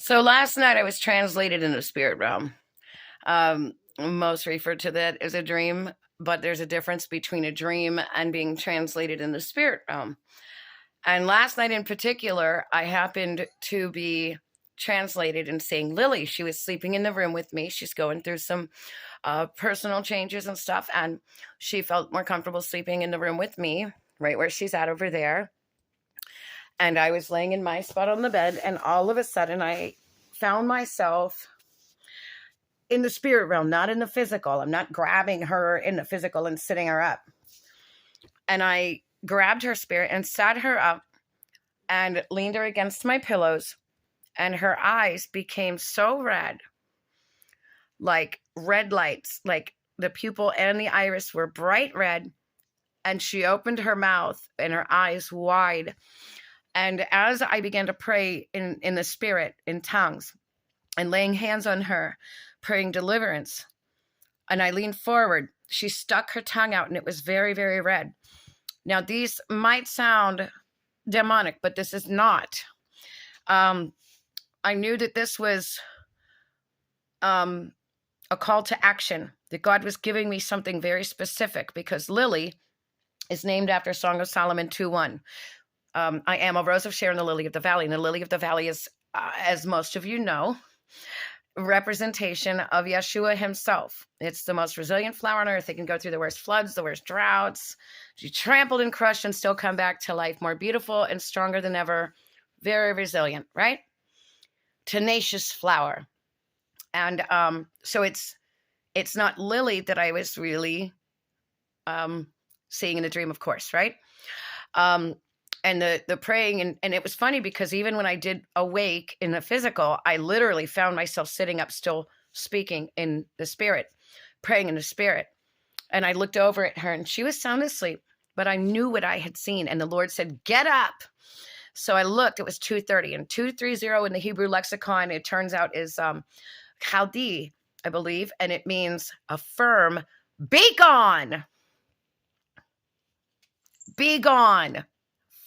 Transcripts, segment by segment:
So last night I was translated in the spirit realm. Most refer to that as a dream, but there's a difference between a dream and being translated in the spirit realm. And last night in particular, I happened to be translated and seeing Lily. She was sleeping in the room with me. She's going through some personal changes and stuff, and she felt more comfortable sleeping in the room with me, right where she's at over there. And I was laying in my spot on the bed, and all of a sudden I found myself in the spirit realm, not in the physical. I'm not grabbing her in the physical and sitting her up. And I grabbed her spirit and sat her up and leaned her against my pillows, and her eyes became so red, like red lights, like the pupil and the iris were bright red, and she opened her mouth and her eyes wide. And as I began to pray in the spirit, in tongues, and laying hands on her, praying deliverance, and I leaned forward, she stuck her tongue out, and it was very, very red. Now, these might sound demonic, but this is not. I knew that this was a call to action, that God was giving me something very specific, because Lily is named after Song of Solomon 2:1. I am a rose of Sharon, the lily of the valley. And the lily of the valley is, as most of you know, representation of Yeshua himself. It's the most resilient flower on earth. It can go through the worst floods, the worst droughts. She trampled and crushed and still come back to life, more beautiful and stronger than ever. Very resilient, right? Tenacious flower. And so it's not Lily that I was really seeing in the dream, of course, right? And the praying, and it was funny because even when I did awake in the physical, I literally found myself sitting up still speaking in the spirit, praying in the spirit. And I looked over at her and she was sound asleep, but I knew what I had seen. And the Lord said, get up. So I looked, it was 2:30, and 230 in the Hebrew lexicon, it turns out is Chaldee, I believe. And it means affirm, be gone. Be gone.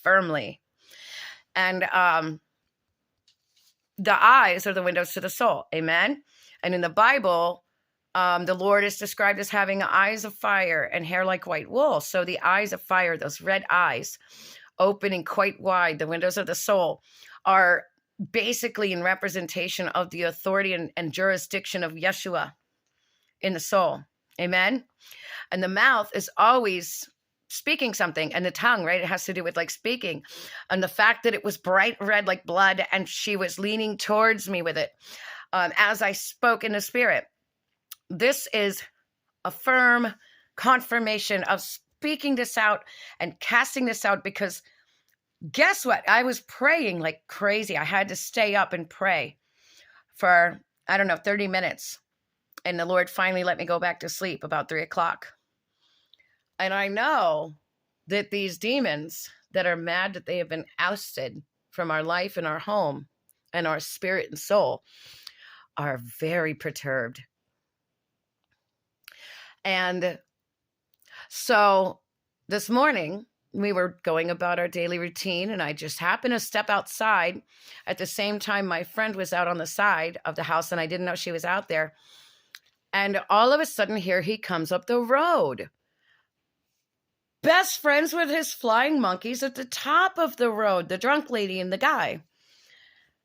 Firmly. And the eyes are the windows to the soul. Amen. And in the Bible, the Lord is described as having eyes of fire and hair like white wool. So the eyes of fire, those red eyes, opening quite wide, the windows of the soul, are basically in representation of the authority and jurisdiction of Yeshua in the soul. Amen. And the mouth is always speaking something, and the tongue, right? It has to do with like speaking. And the fact that it was bright red like blood, and she was leaning towards me with it as I spoke in the spirit. This is a firm confirmation of speaking this out and casting this out, because guess what? I was praying like crazy. I had to stay up and pray for, 30 minutes. And the Lord finally let me go back to sleep about 3:00. And I know that these demons that are mad that they have been ousted from our life and our home and our spirit and soul are very perturbed. And so this morning we were going about our daily routine, and I just happened to step outside at the same time my friend was out on the side of the house, and I didn't know she was out there. And all of a sudden, here he comes up the road. Best friends with his flying monkeys at the top of the road, the drunk lady and the guy.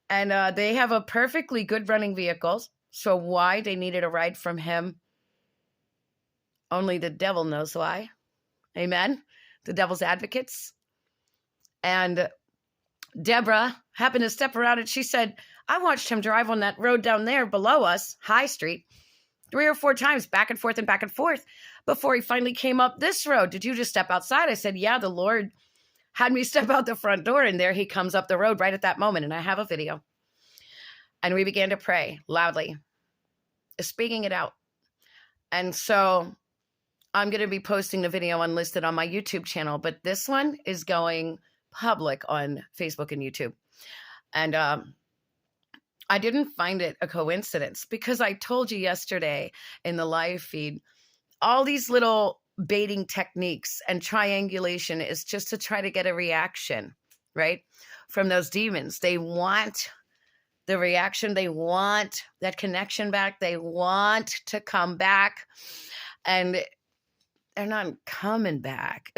And they have a perfectly good running vehicle. So why they needed a ride from him, only the devil knows why. Amen. The devil's advocates. And Deborah happened to step around, and she said, I watched him drive on that road down there below us, High Street, 3 or 4 times, back and forth, before he finally came up this road. Did you just step outside? I said, yeah, the Lord had me step out the front door, and there he comes up the road right at that moment. And I have a video. And we began to pray loudly, speaking it out. And so I'm going to be posting the video unlisted on my YouTube channel, but this one is going public on Facebook and YouTube. And I didn't find it a coincidence, because I told you yesterday in the live feed, all these little baiting techniques and triangulation is just to try to get a reaction, right? From those demons. They want the reaction. They want that connection back. They want to come back, and they're not coming back.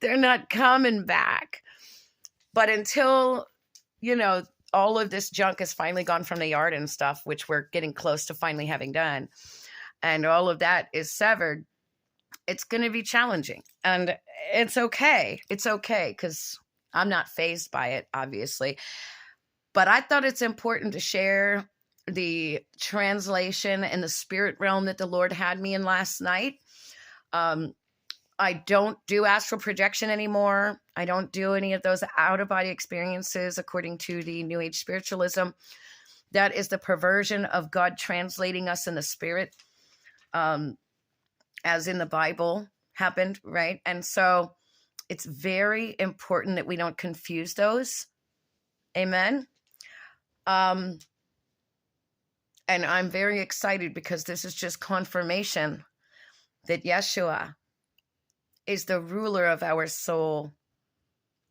They're not coming back. But until, all of this junk is finally gone from the yard and stuff, which we're getting close to finally having done, and all of that is severed, it's going to be challenging. And it's okay. It's okay, because I'm not fazed by it, obviously. But I thought it's important to share the translation in the spirit realm that the Lord had me in last night. I don't do astral projection anymore. I don't do any of those out-of-body experiences according to the New Age spiritualism. That is the perversion of God translating us in the spirit, as in the Bible happened, right? And so it's very important that we don't confuse those. Amen. And I'm very excited because this is just confirmation that Yeshua is the ruler of our soul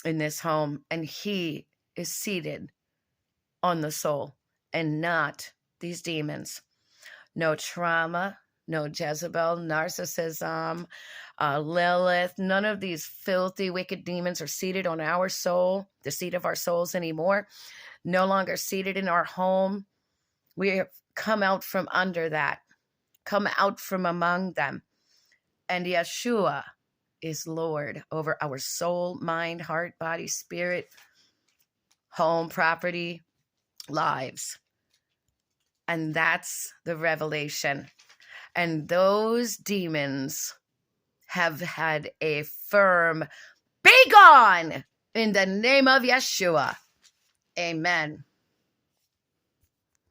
in this home, and he is seated on the soul and not these demons. No trauma, no Jezebel, narcissism, Lilith, none of these filthy, wicked demons are seated on our soul, the seat of our souls anymore, no longer seated in our home. We have come out from under that, come out from among them. And Yeshua is Lord over our soul, mind, heart, body, spirit, home, property, lives. And that's the revelation. And those demons have had a firm, be gone in the name of Yeshua. Amen.